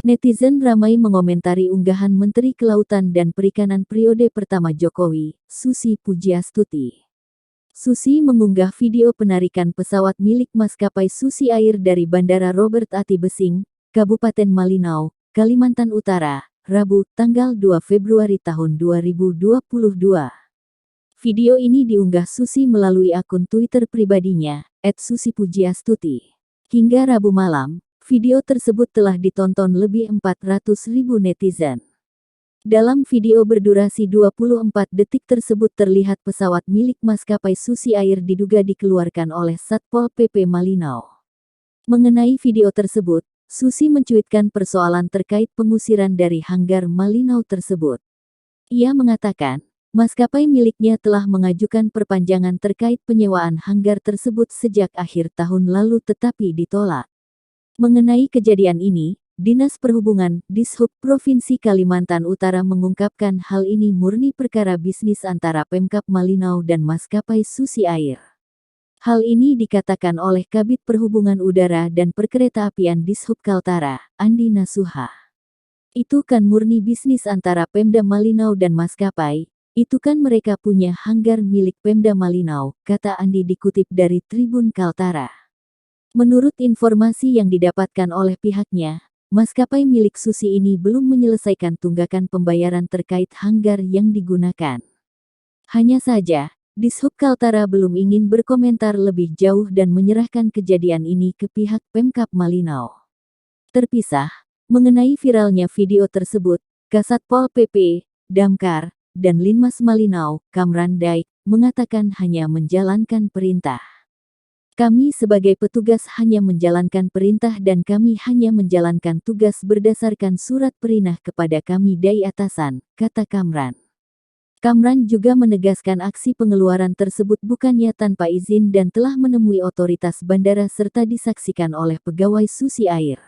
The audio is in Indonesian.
Netizen ramai mengomentari unggahan Menteri Kelautan dan Perikanan periode pertama Jokowi, Susi Pujiastuti. Susi mengunggah video penarikan pesawat milik maskapai Susi Air dari Bandara Robert Ati Besing, Kabupaten Malinau, Kalimantan Utara, Rabu, tanggal 2 Februari tahun 2022. Video ini diunggah Susi melalui akun Twitter pribadinya, @susipujiastuti. Hingga Rabu malam, video tersebut telah ditonton lebih 400.000 netizen. Dalam video berdurasi 24 detik tersebut terlihat pesawat milik maskapai Susi Air diduga dikeluarkan oleh Satpol PP Malinau. Mengenai video tersebut, Susi mencuitkan persoalan terkait pengusiran dari hanggar Malinau tersebut. Ia mengatakan, maskapai miliknya telah mengajukan perpanjangan terkait penyewaan hanggar tersebut sejak akhir tahun lalu tetapi ditolak. Mengenai kejadian ini, Dinas Perhubungan, Dishub Provinsi Kalimantan Utara mengungkapkan hal ini murni perkara bisnis antara Pemkab Malinau dan maskapai Susi Air. Hal ini dikatakan oleh Kabid Perhubungan Udara dan Perkeretaapian Dishub Kaltara, Andi Nasuha. Itu kan murni bisnis antara Pemda Malinau dan maskapai, itu kan mereka punya hanggar milik Pemda Malinau, kata Andi dikutip dari Tribun Kaltara. Menurut informasi yang didapatkan oleh pihaknya, maskapai milik Susi ini belum menyelesaikan tunggakan pembayaran terkait hanggar yang digunakan. Hanya saja, Dishub Kaltara belum ingin berkomentar lebih jauh dan menyerahkan kejadian ini ke pihak Pemkab Malinau. Terpisah, mengenai viralnya video tersebut, Kasatpol PP, Damkar, dan Linmas Malinau, Kamran Daik, mengatakan hanya menjalankan perintah. Kami sebagai petugas hanya menjalankan perintah dan kami hanya menjalankan tugas berdasarkan surat perintah kepada kami dari atasan, kata Kamran. Kamran juga menegaskan aksi pengeluaran tersebut bukannya tanpa izin dan telah menemui otoritas bandara serta disaksikan oleh pegawai Susi Air.